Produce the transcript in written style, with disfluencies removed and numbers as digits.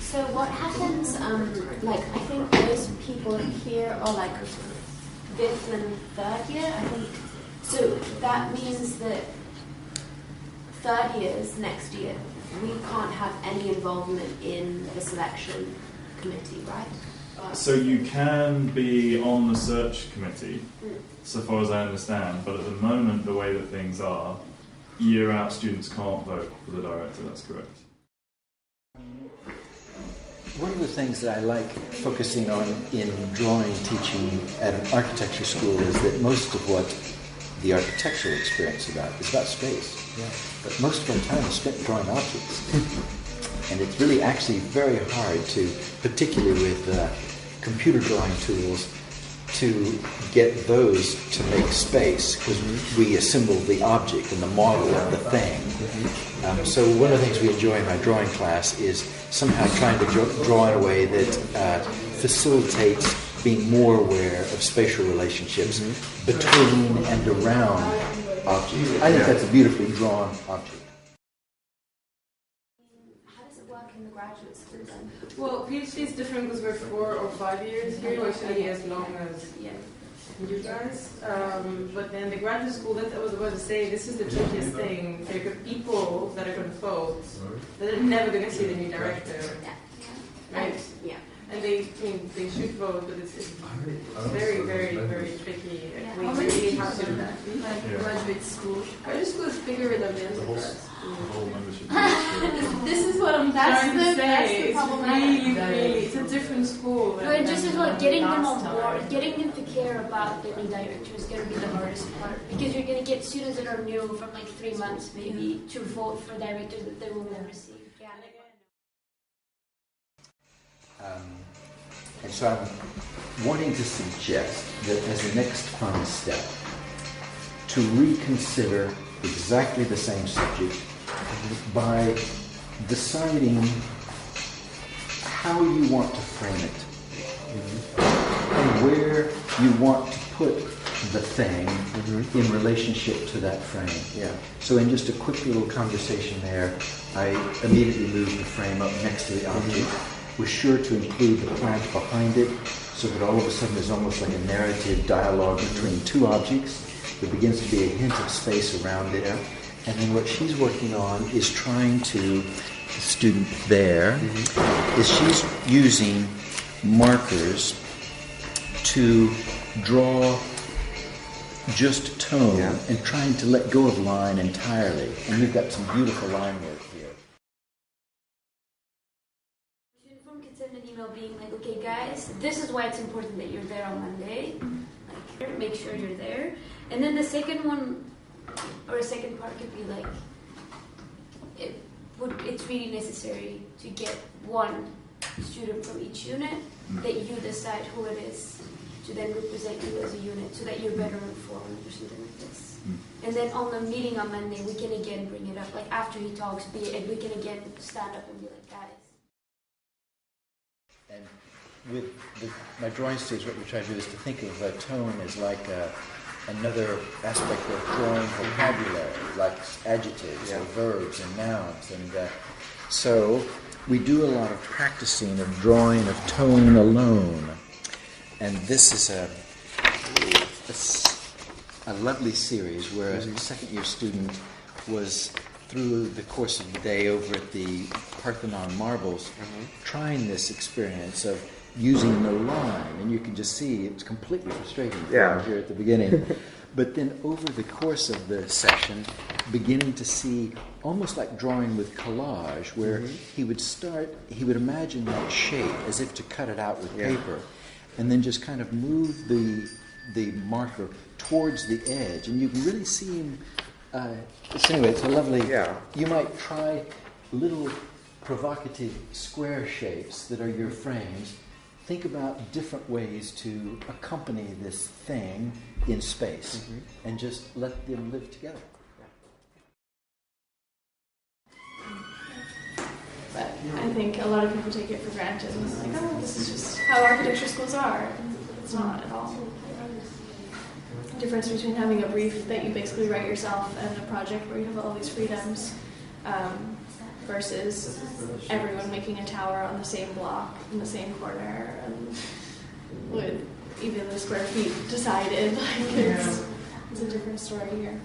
So what happens, like, I think those people here are like 5th and 3rd year, I think. So that means that 3rd years next year, we can't have any involvement in the selection committee, right? So you can be on the search committee, so far as I understand, but at the moment, the way that things are, year-out students can't vote for the director, that's correct. One of the things that I like focusing on in drawing teaching at an architecture school is that most of what the architectural experience is about space. Yeah. But most of our time is spent drawing objects. And it's really actually very hard to, particularly with computer drawing tools, to get those to make space, because we assemble the object and the model of the thing. So one of the things we enjoy in my drawing class is somehow trying to draw in a way that facilitates being more aware of spatial relationships between and around objects. I think that's a beautifully drawn object. How does it work in the graduate school then? Well, PhD is different because we're 4 or 5 years here, we're studying as long as you guys. But then the graduate school, that's what I was about to say, this is the trickiest thing. There are people that are going to vote that are never going to see the new director. Right? Yeah. And they should vote, but it's very, very, very tricky. We really have to do that. Graduate school. Graduate school is bigger than the undergrad. This is what I'm trying to say. It's really, it's a different school. No, it just is like getting them on board, getting them to care about the new director is going to be the hardest part, because you're going to get students that are new from like 3 months maybe to vote for directors that they will never see. And so I'm wanting to suggest that as a next fun step, to reconsider exactly the same subject by deciding how you want to frame it and where you want to put the thing in relationship to that frame. Yeah. So in just a quick little conversation there, I immediately moved the frame up next to the object. Was sure to include the plant behind it, so that all of a sudden there's almost like a narrative dialogue between two objects. There begins to be a hint of space around it. And then what she's working on is trying to, the student there, is she's using markers to draw just tone and trying to let go of line entirely. And we've got some beautiful line work here. Send an email being like, okay guys, this is why it's important that you're there on Monday. Like, make sure you're there. And then the second one, or a second part could be like, it's really necessary to get one student from each unit that you decide who it is to then represent you as a unit so that you're better informed or something like this. And then on the meeting on Monday, we can again bring it up. Like after he talks, we can again stand up and be like, guys. And with my drawing stage, what we try to do is to think of tone as like another aspect of drawing vocabulary, like adjectives or verbs and nouns. And so we do a lot of practicing of drawing of tone alone. And this is a lovely series where a second-year student was, through the course of the day over at the Parthenon Marbles, trying this experience of using the line. And you can just see it's completely frustrating here at the beginning. But then over the course of the session, beginning to see almost like drawing with collage, where he would imagine that shape as if to cut it out with paper, and then just kind of move the marker towards the edge. And you can really see him. So anyway, it's a lovely... You might try little provocative square shapes that are your frames. Think about different ways to accompany this thing in space and just let them live together. But I think a lot of people take it for granted. It's like, oh, this is just how architecture schools are. It's not at all. The difference between having a brief that you basically write yourself and a project where you have all these freedoms. versus everyone making a tower on the same block in the same corner and with even the square feet decided. Like it's a different story here.